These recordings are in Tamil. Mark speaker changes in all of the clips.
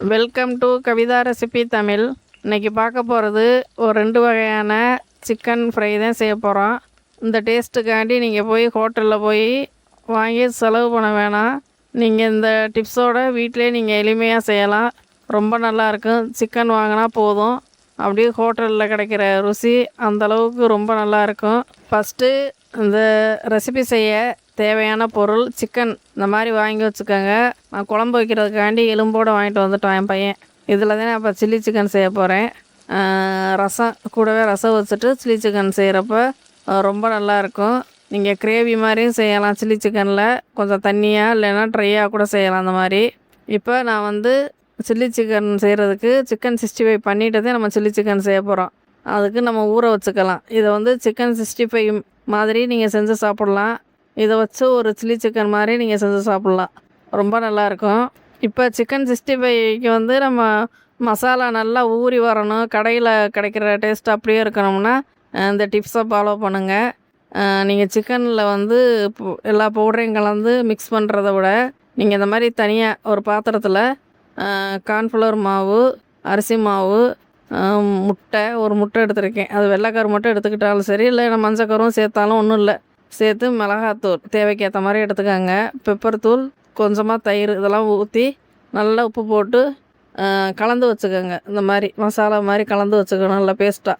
Speaker 1: Welcome to Kavitha recipe Tamil. இன்றைக்கி பார்க்க போகிறது ஒரு 2 வகையான சிக்கன் ஃப்ரை தான் செய்ய போகிறோம். இந்த டேஸ்ட்டுக்காண்டி நீங்கள் போய் ஹோட்டலில் போய் வாங்கி செலவு பண்ண வேணாம். நீங்கள் இந்த டிப்ஸோடு வீட்டிலே நீங்கள் எளிமையாக செய்யலாம். ரொம்ப நல்லாயிருக்கும். சிக்கன் வாங்கினா போதும், அப்படியே ஹோட்டலில் கிடைக்கிற ருசி அந்தளவுக்கு ரொம்ப நல்லாயிருக்கும். ஃபஸ்ட்டு இந்த ரெசிபி செய்ய தேவையான பொருள் சிக்கன் இந்த மாதிரி வாங்கி வச்சுக்கோங்க. நான் குழம்பு வைக்கிறதுக்காண்டி எலும்போடு வாங்கிட்டு வந்துட்டோம் என் பையன். இதில் தான் நான் இப்போ சில்லி சிக்கன் செய்ய போகிறேன். ரசம் கூடவே ரசம் வச்சுட்டு சில்லி சிக்கன் செய்கிறப்ப ரொம்ப நல்லாயிருக்கும். நீங்கள் கிரேவி மாதிரியும் செய்யலாம். சில்லி சிக்கனில் கொஞ்சம் தண்ணியாக இல்லைன்னா ட்ரையாக கூட செய்யலாம். அந்த மாதிரி இப்போ நான் சில்லி சிக்கன் செய்கிறதுக்கு சிக்கன் 65 பண்ணிட்டு தான் நம்ம சில்லி சிக்கன் செய்ய போகிறோம். அதுக்கு நம்ம ஊற வச்சுக்கலாம். இதை சிக்கன் 65 மாதிரி நீங்கள் செஞ்சு சாப்பிட்லாம். இதை வச்சு ஒரு சில்லி சிக்கன் மாதிரி நீங்கள் செஞ்சு சாப்பிட்லாம். ரொம்ப நல்லாயிருக்கும். இப்போ சிக்கன் 65க்கு நம்ம மசாலா நல்லா ஊறி வரணும். கடையில் கிடைக்கிற டேஸ்ட் அப்படியே இருக்கணும்னா இந்த டிப்ஸை ஃபாலோ பண்ணுங்கள். நீங்கள் சிக்கனில் எல்லா பவுடரையும் கலந்து மிக்ஸ் பண்ணுறத விட நீங்கள் இந்த மாதிரி தனியாக ஒரு பாத்திரத்தில் கார்ன்ஃப்ளவர் மாவு, அரிசி மாவு, ஒரு முட்டை எடுத்துருக்கேன். அது வெள்ளைக்கரு மட்டும் எடுத்துக்கிட்டாலும் சரி, இல்லை நான் மஞ்சக்கரும் சேர்த்தாலும் ஒன்றும் இல்லை. சேர்த்து மிளகாத்தூள் தேவைக்கேற்ற மாதிரி எடுத்துக்கோங்க. பெப்பர் தூள், கொஞ்சமாக தயிர் இதெல்லாம் ஊற்றி நல்லா உப்பு போட்டு கலந்து வச்சுக்கோங்க. இந்த மாதிரி மசாலா மாதிரி கலந்து வச்சுக்கணும் நல்லா பேஸ்ட்டாக.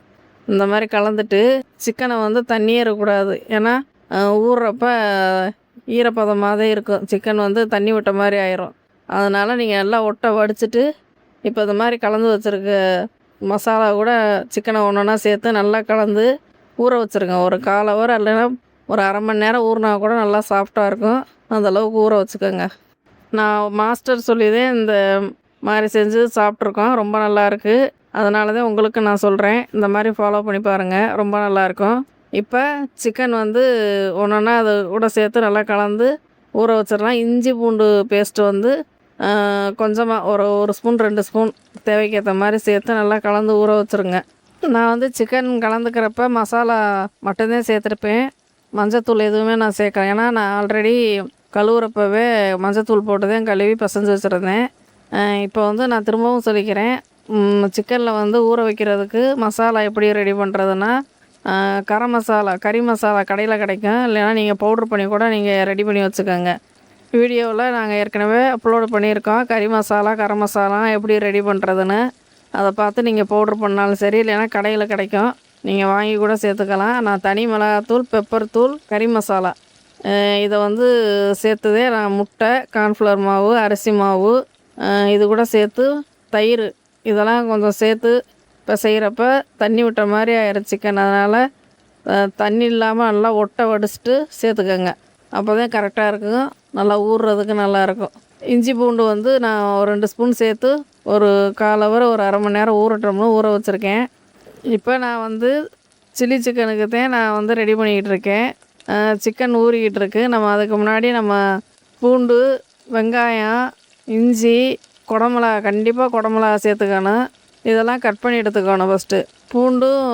Speaker 1: இந்த மாதிரி கலந்துட்டு சிக்கனை தண்ணியே இருக்கக்கூடாது. ஏன்னா ஊறுறப்ப ஈரப்பதமாக இருக்கும். சிக்கன் தண்ணி விட்ட மாதிரி ஆயிரும். அதனால் நீங்கள் நல்லா ஒட்டை வடிச்சிட்டு இப்போ இந்த மாதிரி கலந்து வச்சுருக்க மசாலா கூட சிக்கனை ஒன்றா சேர்த்து நல்லா கலந்து ஊற வச்சுருங்க. ஒரு 1/4 ஹவர் இல்லைன்னா ஒரு அரை மணி நேரம் ஊறினா கூட நல்லா சாஃப்டாக இருக்கும். அந்தளவுக்கு ஊற வச்சுக்கோங்க. நான் மாஸ்டர் சொல்லிதான் இந்த மாதிரி செஞ்சு சாப்பிட்ருக்கோம். ரொம்ப நல்லாயிருக்கு. அதனால தான் உங்களுக்கு நான் சொல்கிறேன். இந்த மாதிரி ஃபாலோ பண்ணி பாருங்கள். ரொம்ப நல்லாயிருக்கும். இப்போ சிக்கன் ஒன்றா அது கூட சேர்த்து நல்லா கலந்து ஊற வச்சிடலாம். இஞ்சி பூண்டு பேஸ்ட்டு கொஞ்சமாக ஒரு ஸ்பூன் 2 ஸ்பூன் தேவைக்கேற்ற மாதிரி சேர்த்து நல்லா கலந்து ஊற வச்சுருங்க. நான் சிக்கன் கலந்துக்கிறப்ப மசாலா மட்டும்தான் சேர்த்துருப்பேன். மஞ்சத்தூள் எதுவுமே நான் சேர்க்கல. ஏன்னா நான் ஆல்ரெடி கழுவுறப்பவே மஞ்சத்தூள் போட்டு தான் கழுவி பசைஞ்சு வச்சுருந்தேன். இப்போ நான் திரும்பவும் சொல்லிக்கிறேன். சிக்கனில் ஊற வைக்கிறதுக்கு மசாலா எப்படி ரெடி பண்ணுறதுன்னா, கறி மசாலா கடையில் கிடைக்கும். இல்லைன்னா நீங்கள் பவுட்ரு பண்ணி கூட நீங்கள் ரெடி பண்ணி வச்சுக்கோங்க. வீடியோவில் நாங்கள் ஏற்கனவே அப்லோடு பண்ணியிருக்கோம். கரம் மசாலா எப்படி ரெடி பண்ணுறதுன்னு. அதை பார்த்து நீங்கள் பவுட்ரு பண்ணாலும் சரி, இல்லைன்னா கடையில் கிடைக்கும், நீங்கள் வாங்கி கூட சேர்த்துக்கலாம். நான் தனி மிளகாத்தூள், பெப்பர் தூள், கறி மசாலா இதை சேர்த்துதே நான் முட்டை, கார்ன்ஃப்ளவர் மாவு, அரிசி மாவு இது கூட சேர்த்து தயிர் இதெல்லாம் கொஞ்சம் சேர்த்து இப்போ செய்கிறப்ப தண்ணி விட்ட மாதிரி ஆயிரும் சிக்கன். அதனால் தண்ணி இல்லாமல் நல்லா ஒட்டை வடிச்சிட்டு சேர்த்துக்கோங்க. அப்போ தான் கரெக்டாக இருக்கும். நல்லா ஊறுறதுக்கு நல்லாயிருக்கும். இஞ்சி பூண்டு நான் ஒரு 2 ஸ்பூன் சேர்த்து ஒரு 1/4 ஹவர் ஒரு அரை மணி நேரம் ஊறட்டோம்னு ஊற வச்சுருக்கேன். இப்போ நான் சில்லி சிக்கனுக்கு தான் நான் ரெடி பண்ணிக்கிட்டு இருக்கேன். சிக்கன் ஊறிக்கிட்டு இருக்கு. நம்ம அதுக்கு முன்னாடி பூண்டு, வெங்காயம், இஞ்சி, குடமிளகா, கண்டிப்பாக குடமிளகா சேர்த்துக்கணும். இதெல்லாம் கட் பண்ணி எடுத்துக்கணும். ஃபஸ்ட்டு பூண்டும்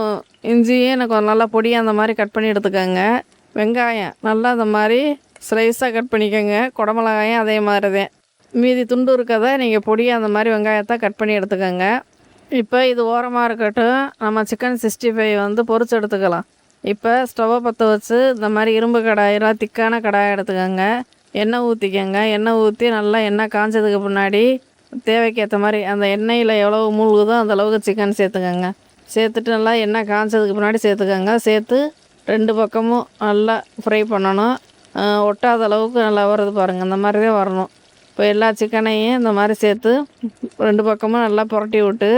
Speaker 1: இஞ்சியும் எனக்கு நல்லா பொடியாக அந்த மாதிரி கட் பண்ணி எடுத்துக்கோங்க. வெங்காயம் நல்லா அந்த மாதிரி ஸ்லைஸாக கட் பண்ணிக்கோங்க. குடமிளகாயும் அதே மாதிரி தான். மீதி துண்டு இருக்கதை நீங்கள் பொடியாக அந்த மாதிரி வெங்காயத்தை கட் பண்ணி எடுத்துக்கோங்க. இப்போ இது ஓரமாக இருக்கட்டும். நம்ம சிக்கன் 65 பொரிச்சு எடுத்துக்கலாம். இப்போ ஸ்டவ்வை பற்ற வச்சு இந்த மாதிரி இரும்பு கடாயெல்லாம் திக்கான கடாயை எடுத்துக்கோங்க. எண்ணெய் ஊற்றிக்கோங்க. எண்ணெய் ஊற்றி நல்லா எண்ணெய் காஞ்சதுக்கு முன்னாடி தேவைக்கேற்ற மாதிரி அந்த எண்ணெயில் எவ்வளோ மூழ்குதோ அந்தளவுக்கு சிக்கன் சேர்த்துக்கோங்க. சேர்த்துட்டு நல்லா எண்ணெய் காஞ்சதுக்கு முன்னாடி சேர்த்துக்கோங்க. சேர்த்து 2 பக்கமும் நல்லா ஃப்ரை பண்ணணும். ஒட்டாத அளவுக்கு நல்லா வருது பாருங்கள். இந்த மாதிரி தான் வரணும். இப்போ எல்லா சிக்கனையும் இந்த மாதிரி சேர்த்து 2 பக்கமும் நல்லா புரட்டி விட்டு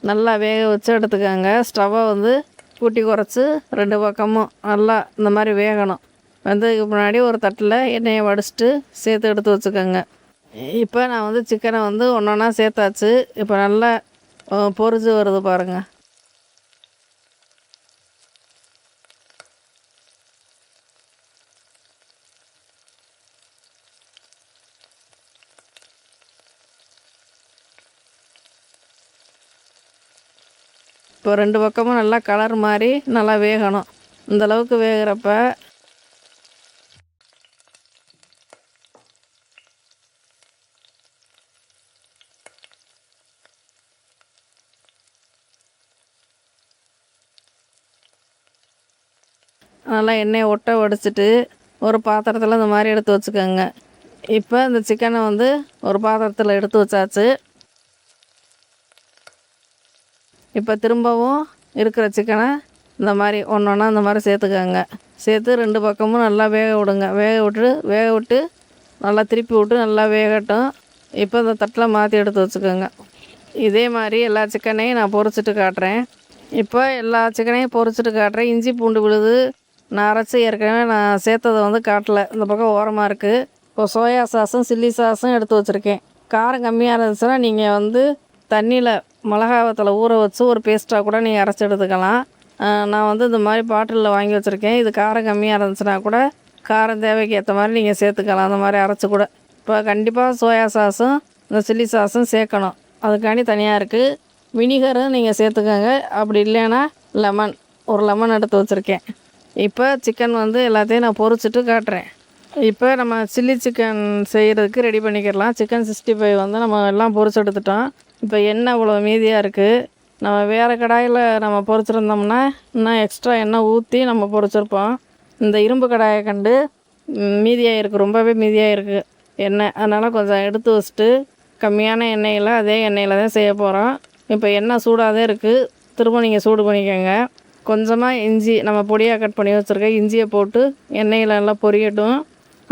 Speaker 1: நல்லா வேக வச்சு எடுத்துக்கோங்க. ஸ்டவ்வை கூட்டி குறைச்சி 2 பக்கமும் நல்லா இந்த மாதிரி வேகணும். வெந்ததுக்கு முன்னாடி ஒரு தட்டில் எண்ணெயை வடிச்சிட்டு சேர்த்து எடுத்து வச்சுக்கோங்க. இப்போ நான் சிக்கனை ஒன்றா சேர்த்தாச்சு. இப்போ நல்லா பொரிஞ்சு வருது பாருங்கள். இப்போ 2 பக்கமும் நல்லா கலர் மாதிரி நல்லா வேகணும். இந்தளவுக்கு வேகிறப்ப நல்லா எண்ணெயை ஒட்ட வடிச்சிட்டு ஒரு பாத்திரத்தில் இந்த மாதிரி எடுத்து வச்சுக்கோங்க. இப்போ இந்த சிக்கனை வந்து ஒரு பாத்திரத்தில் எடுத்து வச்சாச்சு. இப்போ திரும்பவும் இருக்கிற சிக்கனை இந்த மாதிரி ஒன்று ஒன்றா இந்த மாதிரி சேர்த்துக்கோங்க. சேர்த்து 2 பக்கமும் நல்லா வேக விடுங்க. வேக விட்டு நல்லா திருப்பி விட்டு நல்லா வேகட்டும். இப்போ இந்த தட்டில் மாற்றி எடுத்து வச்சுக்கோங்க. இதே மாதிரி எல்லா சிக்கனையும் நான் பொரிச்சிட்டு காட்டுறேன். இப்போ எல்லா சிக்கனையும் பொரிச்சிட்டு காட்டுறேன். இஞ்சி பூண்டு விழுது நான் அரைச்சி ஏற்கனவே நான் சேர்த்ததை வந்து காட்டலை, இந்த பக்கம் ஓரமாக இருக்குது. இப்போ சோயா சாஸும் சில்லி சாஸும் எடுத்து வச்சுருக்கேன். காரம் கம்மியாக இருந்துச்சுன்னா நீங்கள் வந்து தண்ணியில் மிளகாவத்தில் ஊற வச்சு ஒரு பேஸ்ட்டாக கூட நீங்கள் அரைச்சி எடுத்துக்கலாம். நான் வந்து இந்த மாதிரி பாட்டிலில் வாங்கி வச்சுருக்கேன். இது காரம் கம்மியாக இருந்துச்சுன்னா கூட காரம் தேவைக்கு ஏற்ற மாதிரி நீங்கள் சேர்த்துக்கலாம், அந்த மாதிரி அரைச்சி கூட. இப்போ கண்டிப்பாக சோயா சாஸும் இந்த சில்லி சாஸும் சேர்க்கணும், அதுக்காண்டி தனியாக இருக்குது. வினிகரும் நீங்கள் சேர்த்துக்கோங்க. அப்படி இல்லைன்னா ஒரு லெமன் எடுத்து வச்சுருக்கேன். இப்போ சிக்கன் வந்து எல்லாத்தையும் நான் பொரிச்சிட்டு காட்டுறேன். இப்போ நம்ம சில்லி சிக்கன் செய்கிறதுக்கு ரெடி பண்ணிக்கிடலாம். சிக்கன் 65 வந்து நம்ம எல்லாம் பொரிச்சு எடுத்துட்டோம். இப்போ எண்ணெய் இவ்வளோ மீதியாக இருக்குது. நம்ம வேறு கடாயில் நம்ம பொரிச்சிருந்தோம்னா இன்னும் எக்ஸ்ட்ரா எண்ணெய் ஊற்றி நம்ம பொரிச்சிருப்போம். இந்த இரும்பு கடாயை கண்டு மீதியாக இருக்குது, ரொம்பவே மீதியாக இருக்குது எண்ணெய். அதனால் கொஞ்சம் எடுத்து வச்சுட்டு கம்மியான எண்ணெயில் அதே எண்ணெயில் தான் செய்ய போகிறோம். இப்போ எண்ணெய் சூடாக தான் இருக்குது, திரும்ப நீங்கள் சூடு பண்ணிக்கோங்க. கொஞ்சமாக இஞ்சி நம்ம பொடியாக கட் பண்ணி வச்சுருக்கேன், இஞ்சியை போட்டு எண்ணெயில் நல்லா பொரியட்டும்.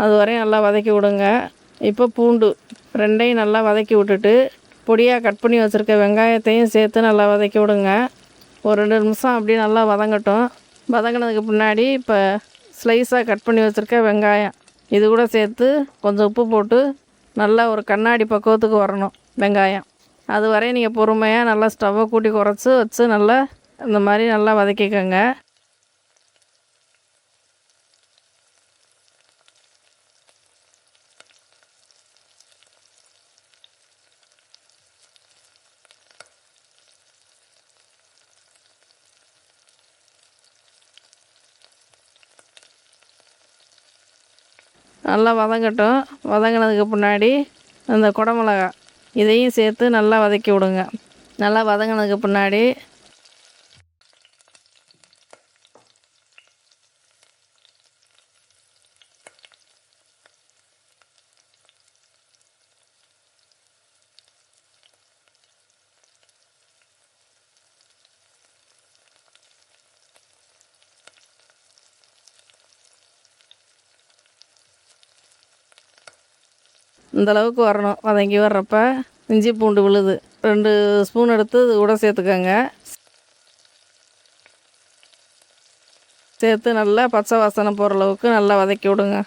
Speaker 1: அது வரையும் நல்லா வதக்கி விடுங்க. இப்போ பூண்டு 2ஐயும் நல்லா வதக்கி விட்டுட்டு பொடியாக கட் பண்ணி வச்சுருக்க வெங்காயத்தையும் சேர்த்து நல்லா வதக்கி விடுங்க. ஒரு 2 நிமிஷம் அப்படியே நல்லா வதங்கட்டும். வதங்கினதுக்கு பின்னாடி இப்போ ஸ்லைஸாக கட் பண்ணி வச்சுருக்க வெங்காயம் இது கூட சேர்த்து கொஞ்சம் உப்பு போட்டு நல்லா ஒரு கண்ணாடி பக்குவத்துக்கு வரணும் வெங்காயம். அது வரையும் நீங்கள் பொறுமையாக நல்லா ஸ்டவ்வை கூட்டி குறைச்சி வச்சு நல்லா இந்த மாதிரி நல்லா வதக்கிக்கோங்க. நல்லா வதங்கட்டும். வதங்கினதுக்கு பின்னாடி அந்த குடமிளகா இதையும் சேர்த்து நல்லா வதக்கி விடுங்க. நல்லா வதங்கினதுக்கு பின்னாடி இந்தளவுக்கு வரணும். வதங்கி வர்றப்ப இஞ்சி பூண்டு விழுது 2 ஸ்பூன் எடுத்து இது கூட சேர்த்துக்கோங்க. சேர்த்து நல்லா பச்சை வாசனை போகிற அளவுக்கு நல்லா வதக்கி விடுங்க.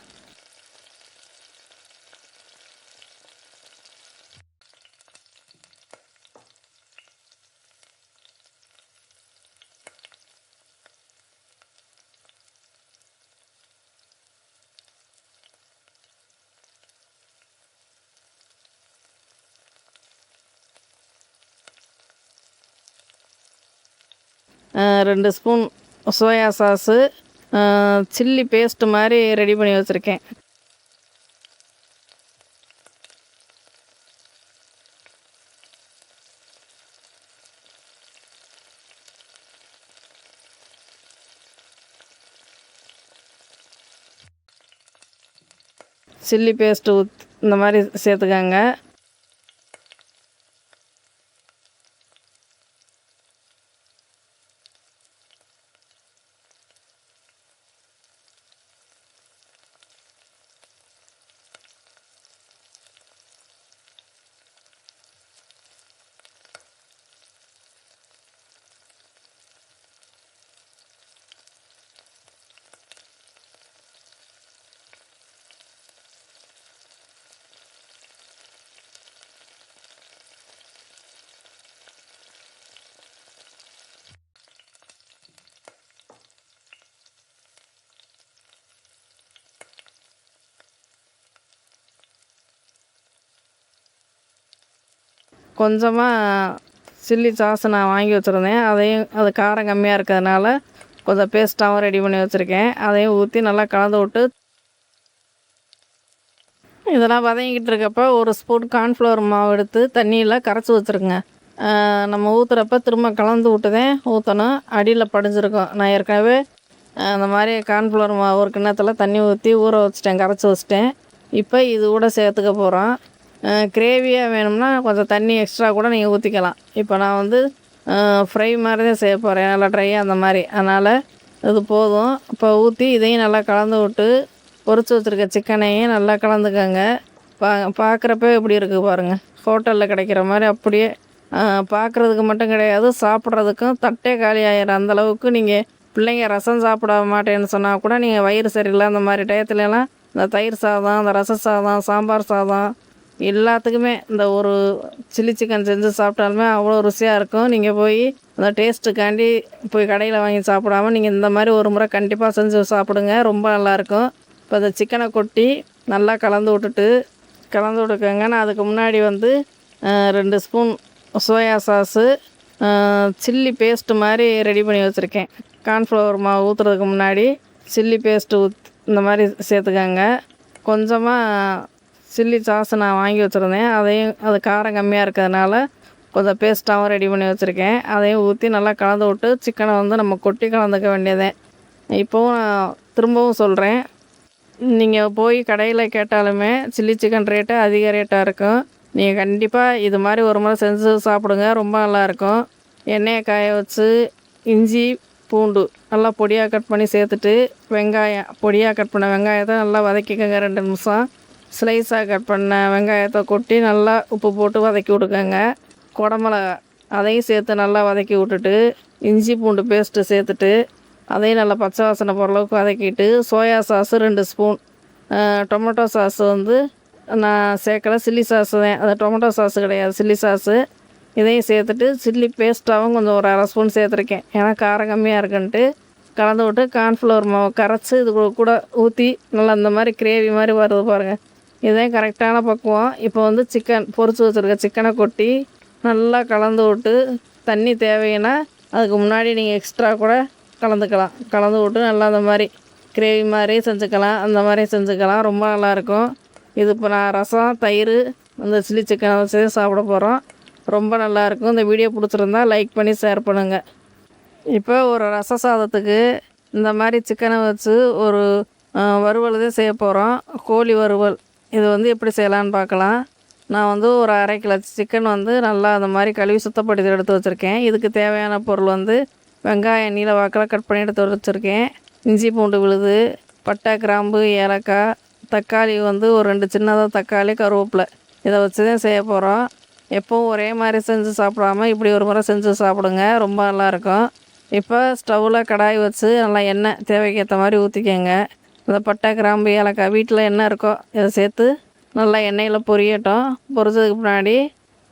Speaker 1: ரெண்டு spoon soya sauce, chilli paste மாதிரி ரெடி பண்ணி வச்சுருக்கேன். சில்லி பேஸ்ட்டு இந்த மாதிரி சேர்த்துக்கங்க. கொஞ்சமாக சில்லி சாஸ் நான் வாங்கி வச்சுருந்தேன், அது காரம் கம்மியாக இருக்கிறதுனால கொஞ்சம் பேஸ்ட்டாகவும் ரெடி பண்ணி வச்சுருக்கேன். அதையும் ஊற்றி நல்லா கலந்து விட்டு இதெல்லாம் வதங்கிக்கிட்டு இருக்கப்போ ஒரு ஸ்பூன் கார்ன்ஃப்ளவர் மாவு எடுத்து தண்ணியில் கரைச்சி வச்சுருங்க. நம்ம ஊற்றுறப்ப திரும்ப கலந்து விட்டு தான் ஊற்றணும், அடியில் படிஞ்சிருக்கும். நான் ஏற்கனவே அந்த மாதிரி கார்ன்ஃப்ளவர் மாவு ஒரு கிண்ணத்தில் தண்ணி ஊற்றி ஊற வச்சுட்டேன், கரைச்சி வச்சுட்டேன். இப்போ இது கூட சேர்த்துக்க போகிறோம். கிரேவியாக வேணும்னா கொஞ்சம் தண்ணி எக்ஸ்ட்ரா கூட நீங்கள் ஊற்றிக்கலாம். இப்போ நான் வந்து ஃப்ரை மாதிரி தான் செய்ய போகிறேன், நல்லா ட்ரையாக அந்த மாதிரி. அதனால் இது போதும். இப்போ ஊற்றி இதையும் நல்லா கலந்து விட்டு பொரிச்சு வச்சுருக்க சிக்கனையும் நல்லா கலந்துக்கங்க. பா பார்க்குறப்ப எப்படி இருக்குது பாருங்கள், ஹோட்டலில் கிடைக்கிற மாதிரி அப்படியே. பார்க்குறதுக்கு மட்டும் கிடையாது, சாப்பிட்றதுக்கும் தட்டே காலி ஆகிடும். அந்தளவுக்கு நீங்கள் பிள்ளைங்க ரசம் சாப்பிட மாட்டேன்னு சொன்னால் கூட நீங்கள் வயிறு சரியில்லை அந்த மாதிரி டயத்துலலாம் இந்த தயிர் சாதம், இந்த ரச சாதம், சாம்பார் சாதம் எல்லாத்துக்குமே இந்த ஒரு சில்லி சிக்கன் செஞ்சு சாப்பிட்டாலுமே அவ்வளோ ருசியாக இருக்கும். நீங்கள் போய் அந்த டேஸ்ட்டுக்காண்டி போய் கடையில் வாங்கி சாப்பிடாம நீங்கள் இந்த மாதிரி ஒரு முறை கண்டிப்பாக செஞ்சு சாப்பிடுங்க, ரொம்ப நல்லாயிருக்கும். இப்போ இந்த சிக்கனை கொட்டி நல்லா கலந்து விட்டுக்கோங்க. நான் அதுக்கு முன்னாடி வந்து 2 spoon soya sauce, chilli paste மாதிரி ரெடி பண்ணி வச்சுருக்கேன். கார்ன்ஃப்ளவர் மாவு ஊற்றுறதுக்கு முன்னாடி சில்லி பேஸ்ட்டு இந்த மாதிரி சேர்த்துக்கங்க. கொஞ்சமாக சில்லி சாஸ் நான் வாங்கி வச்சுருந்தேன், அது காரம் கம்மியாக இருக்கிறதுனால கொஞ்சம் பேஸ்ட்டாகவும் ரெடி பண்ணி வச்சுருக்கேன். அதையும் ஊற்றி நல்லா கலந்து விட்டு சிக்கனை வந்து நம்ம கொட்டி கலந்துக்க வேண்டியதேன். இப்போவும் நான் திரும்பவும் சொல்கிறேன், நீங்கள் போய் கடையில் கேட்டாலுமே சில்லி சிக்கன் ரேட்டு அதிக ரேட்டாக இருக்கும். நீங்கள் கண்டிப்பாக இது மாதிரி ஒரு முறை செஞ்சு சாப்பிடுங்க, ரொம்ப நல்லாயிருக்கும். எண்ணெயை காய வச்சு இஞ்சி பூண்டு நல்லா பொடியாக கட் பண்ணி சேர்த்துட்டு, வெங்காயம் பொடியாக கட் பண்ண வெங்காயத்தை நல்லா வதக்கிக்கோங்க. 2 நிமிஷம் ஸ்லைஸாக கட் பண்ண வெங்காயத்தை கொட்டி நல்லா உப்பு போட்டு வதக்கி விட்டுக்கோங்க. குடமிளகா அதையும் சேர்த்து நல்லா வதக்கி விட்டுட்டு, இஞ்சி பூண்டு பேஸ்ட்டு சேர்த்துட்டு அதையும் நல்லா பச்சை வாசனை போகிற அளவுக்கு வதக்கிட்டு, soya sauce 2 spoon, tomato sauce வந்து நான் சேர்க்கல, சில்லி சாஸு தான், அது டொமேட்டோ சாஸு கிடையாது, சில்லி சாஸு. இதையும் சேர்த்துட்டு சில்லி பேஸ்ட்டாகவும் கொஞ்சம் ஒரு 1/2 ஸ்பூன் சேர்த்துருக்கேன், ஏன்னா காரம் கம்மியாக இருக்குன்ட்டு. கலந்து விட்டு கார்ன்ஃப்ளவர் மாவு கரைச்சி இது கூட ஊற்றி நல்லா இந்த மாதிரி கிரேவி மாதிரி வருது பாருங்கள், இதுதான் கரெக்டான பக்குவம். இப்போ வந்து சிக்கன் பொரிச்சு வச்சுருக்க சிக்கனை கொட்டி நல்லா கலந்து விட்டு, தண்ணி தேவைன்னா அதுக்கு முன்னாடி நீங்கள் எக்ஸ்ட்ரா கூட கலந்துக்கலாம். கலந்து விட்டு நல்லா அந்த மாதிரி கிரேவி மாதிரி செஞ்சுக்கலாம், அந்த மாதிரி செஞ்சுக்கலாம், ரொம்ப நல்லாயிருக்கும். இது இப்போ நான் ரசம், தயிர், அந்த சில்லி சிக்கனை வச்சு சாப்பிட போகிறோம், ரொம்ப நல்லாயிருக்கும். இந்த வீடியோ பிடிச்சிருந்தா லைக் பண்ணி ஷேர் பண்ணுங்கள். இப்போ ஒரு ரச சாதத்துக்கு இந்த மாதிரி சிக்கனை வச்சு ஒரு வறுவல் தான் செய்ய போகிறோம், கோழி வறுவல். இது வந்து எப்படி செய்யலான்னு பார்க்கலாம். நான் வந்து ஒரு 1/2 கிலோ சிக்கன் வந்து நல்லா அந்த மாதிரி கழுவி சுத்தப்படுத்தி எடுத்து வச்சுருக்கேன். இதுக்கு தேவையான பொருள் வந்து வெங்காயம் நீல வாக்கில் கட் பண்ணி எடுத்து வச்சுருக்கேன், இஞ்சி பூண்டு விழுது, பட்டை கிராம்பு ஏலக்காய், தக்காளி வந்து ஒரு 2 சின்னதாக தக்காளி, கருவேப்பிலை, இதை வச்சு தான் செய்ய போகிறோம். எப்போவும் ஒரே மாதிரி செஞ்சு சாப்பிடாம இப்படி ஒரு முறை செஞ்சு சாப்பிடுங்க, ரொம்ப நல்லாயிருக்கும். இப்போ ஸ்டவ்வில் கடாய் வச்சு நல்லா எண்ணெய் தேவைக்கு ஏற்ற மாதிரி ஊற்றிக்கங்க. இந்த பட்டை கிராம்பு ஏலக்காய் வீட்டில் என்ன இருக்கோ இதை சேர்த்து நல்லா எண்ணெயில் பொரியட்டும். பொரிச்சதுக்கு முன்னாடி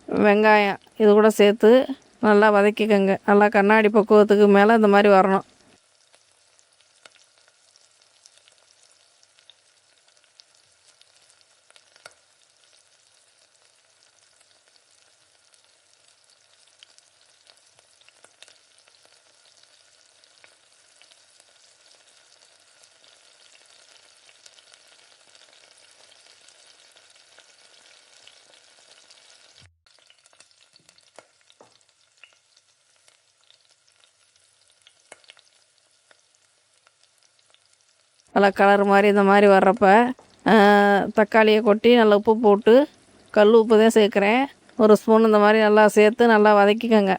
Speaker 1: வெங்காயம் இது கூட சேர்த்து நல்லா வதக்கிக்கங்க. நல்லா கண்ணாடி பக்குவத்துக்கு மேலே இந்த மாதிரி வரணும். நல்லா கலர் மாதிரி இந்த மாதிரி வர்றப்ப தக்காளியை கொட்டி நல்லா உப்பு போட்டு, கல் உப்பு தான் சேர்க்குறேன், 1 ஸ்பூன் இந்த மாதிரி நல்லா சேர்த்து நல்லா வதக்கிக்கோங்க.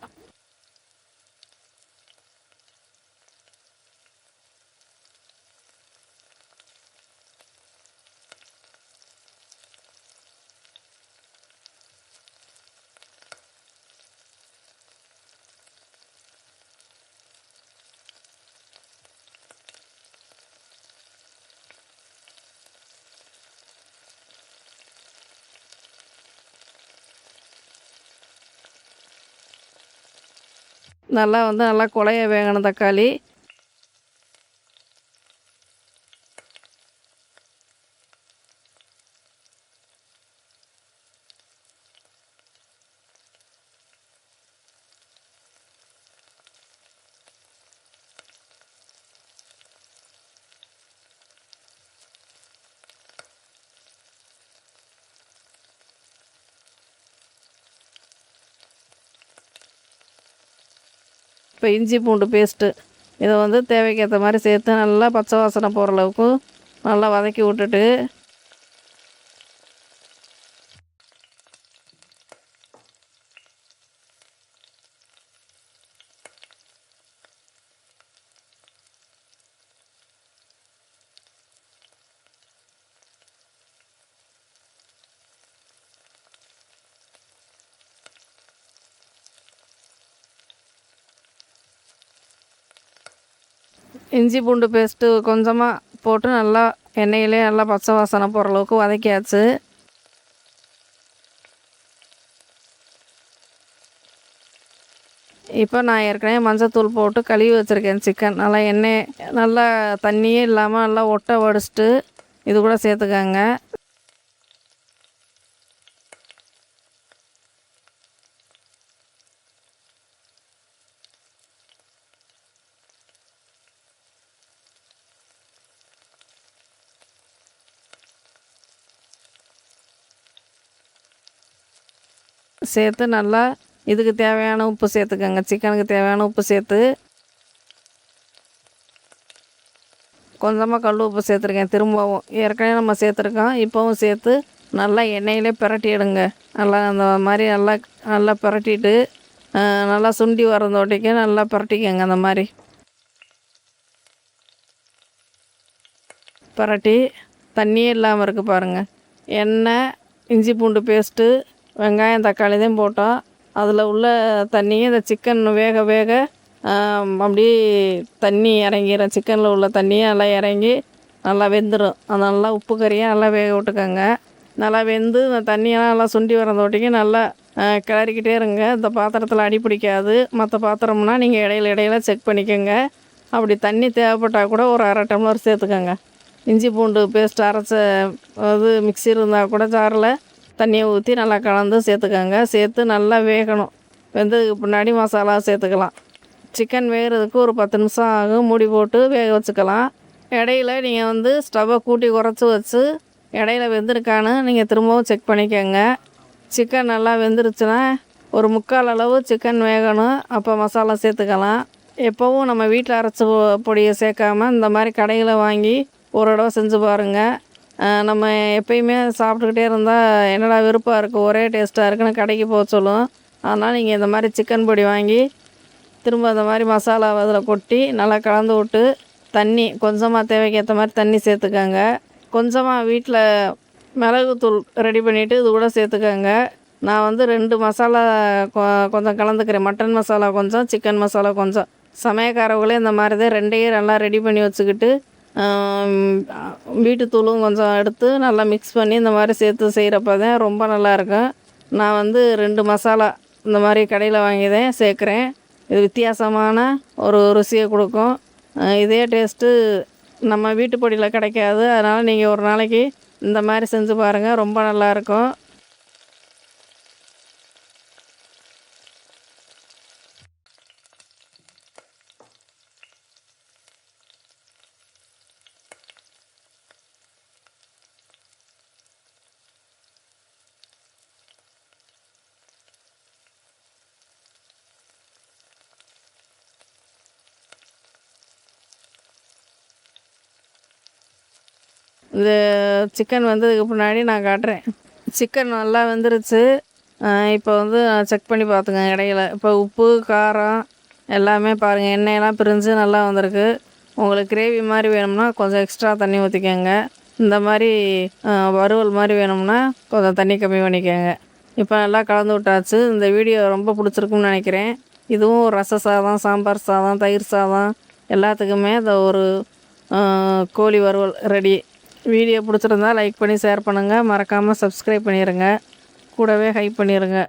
Speaker 1: நல்லா வந்து நல்லா குழைய வேகணும் தக்காளி. இப்போ இஞ்சி பூண்டு பேஸ்ட்டு இதை வந்து தேவைக்கு ஏற்ற மாதிரி சேர்த்து நல்லா பச்சை வாசனை போகிற அளவுக்கு நல்லா வதக்கி விட்டுட்டு இஞ்சி பூண்டு பேஸ்ட்டு கொஞ்சமாக போட்டு நல்லா எண்ணெயிலே நல்லா பச்சை வாசனை போகிற அளவுக்கு வதக்கியாச்சு. இப்போ நான் ஏற்கனவே மஞ்சத்தூள் போட்டு கழுவி வச்சுருக்கேன் சிக்கன். நல்லா எண்ணெய் நல்லா தண்ணியே இல்லாமல் நல்லா ஒட்டை வடிச்சிட்டு இது கூட சேர்த்துக்கங்க. சேர்த்து நல்லா இதுக்கு தேவையான உப்பு சேர்த்துக்கங்க. சிக்கனுக்கு தேவையான உப்பு சேர்த்து கொஞ்சமாக கல் உப்பு சேர்த்துருக்கேன். திரும்பவும் ஏற்கனவே நம்ம சேர்த்துருக்கோம், இப்போவும் சேர்த்து நல்லா எண்ணெயிலே பிரட்டி எடுங்க. நல்லா அந்த மாதிரி நல்லா நல்லா பிரட்டிட்டு நல்லா சுண்டி வரதோட்டிக்கு நல்லா பிரட்டிக்கங்க. அந்த மாதிரி பிரட்டி தண்ணியே இல்லாமல் இருக்குது பாருங்கள். எண்ணெய், இஞ்சி பூண்டு பேஸ்ட்டு, வெங்காயம், தக்காளி தான் போட்டோம். அதில் உள்ள தண்ணியை இந்த சிக்கன் வேக வேக அப்படியே தண்ணி இறங்கிடும். சிக்கனில் உள்ள தண்ணியை நல்லா இறங்கி நல்லா வெந்துடும். அது நல்லா உப்பு கறியை நல்லா வேக விட்டுக்கோங்க. நல்லா வெந்து இந்த தண்ணியெல்லாம் நல்லா சுண்டி வரதோட்டிக்கு நல்லா கிளறிக்கிட்டே இருங்க. இந்த பாத்திரத்தில் அடி பிடிக்காது. மற்ற பாத்திரம்னா நீங்கள் இடையில செக் பண்ணிக்கோங்க. அப்படி தண்ணி தேவைப்பட்டால் கூட ஒரு 1/2 டம்ளர் சேர்த்துக்கோங்க. இஞ்சி பூண்டு பேஸ்ட் அரைச்ச அது மிக்ஸி இருந்தால் கூட ஜாரில் தண்ணியை ஊற்றி நல்லா கலந்து சேர்த்துக்கோங்க. சேர்த்து நல்லா வேகணும். வெந்ததுக்கு பின்னாடி மசாலா சேர்த்துக்கலாம். சிக்கன் வேகிறதுக்கு ஒரு 10 நிமிஷம் ஆகும். மூடி போட்டு வேக வச்சுக்கலாம். இடையில நீங்கள் வந்து ஸ்டவ்வை கூட்டி குறைச்சி வச்சு இடையில வெந்திருக்கான்னு நீங்கள் திரும்பவும் செக் பண்ணிக்கோங்க. சிக்கன் நல்லா வெந்துருச்சுன்னா ஒரு 3/4 அளவு சிக்கன் வேகணும். அப்போ மசாலா சேர்த்துக்கலாம். எப்போவும் நம்ம வீட்டில் அரைச்ச பொடியை சேர்க்காம இந்த மாதிரி கடையில் வாங்கி ஒரு தடவை செஞ்சு பாருங்கள். நம்ம எப்பயுமே சாப்பிட்டுக்கிட்டே இருந்தால் என்னடா விருப்பம் இருக்குது, ஒரே டேஸ்ட்டாக இருக்குன்னு கடைக்கு போக சொல்லும். அதனால் நீங்கள் இந்த மாதிரி சிக்கன் பொடி வாங்கி திரும்ப அந்த மாதிரி மசாலாவை அதில் கொட்டி நல்லா கலந்து விட்டு தண்ணி கொஞ்சமாக தேவைக்கு ஏற்ற மாதிரி தண்ணி சேர்த்துக்கங்க. கொஞ்சமாக வீட்டில் மிளகுத்தூள் ரெடி பண்ணிவிட்டு இது கூட சேர்த்துக்கங்க. நான் வந்து 2 மசாலா கொஞ்சம் கலந்துக்கிறேன். மட்டன் மசாலா கொஞ்சம், சிக்கன் மசாலா கொஞ்சம். சமையல்காரவங்களே இந்த மாதிரி தான் 2ஐயும் நல்லா ரெடி பண்ணி வச்சுக்கிட்டு வீட்டுத்தூளும் கொஞ்சம் எடுத்து நல்லா மிக்ஸ் பண்ணி இந்த மாதிரி சேர்த்து செய்கிறப்ப தான் ரொம்ப நல்லாயிருக்கும். நான் வந்து 2 மசாலா இந்த மாதிரி கடையில் வாங்கி தான் சேர்க்குறேன். இது வித்தியாசமான ஒரு ருசியை கொடுக்கும். இதே டேஸ்ட்டு நம்ம வீட்டு பொடியில் கிடைக்காது. அதனால் நீங்கள் ஒரு நாளைக்கு இந்த மாதிரி செஞ்சு பாருங்கள், ரொம்ப நல்லாயிருக்கும். இந்த சிக்கன் வந்ததுக்கு முன்னாடி நான் காட்டுறேன். சிக்கன் நல்லா வெந்துருச்சு. இப்போ வந்து செக் பண்ணி பார்த்துங்க இடையில. இப்போ உப்பு, காரம் எல்லாமே பாருங்கள், எண்ணெயெல்லாம் பிரிஞ்சு நல்லா வந்திருக்கு. உங்களுக்கு கிரேவி மாதிரி வேணும்னா கொஞ்சம் எக்ஸ்ட்ரா தண்ணி ஊற்றிக்கோங்க. இந்த மாதிரி வறுவல் மாதிரி வேணும்னா கொஞ்சம் தண்ணி கம்மி பண்ணிக்கோங்க. இப்போ நல்லா கலந்து விட்டாச்சு. இந்த வீடியோ ரொம்ப பிடிச்சிருக்குன்னு நினைக்கிறேன். இதுவும் ரச சாதம், சாம்பார் சாதம், தயிர் சாதம் எல்லாத்துக்குமே இந்த ஒரு கோழி வறுவல் ரெடி. வீடியோ பிடிச்சிருந்தா லைக் பண்ணி ஷேர் பண்ணுங்கள். மறக்காமல் சப்ஸ்கிரைப் பண்ணிடுங்க. கூடவே ஹைப் பண்ணிடுங்க.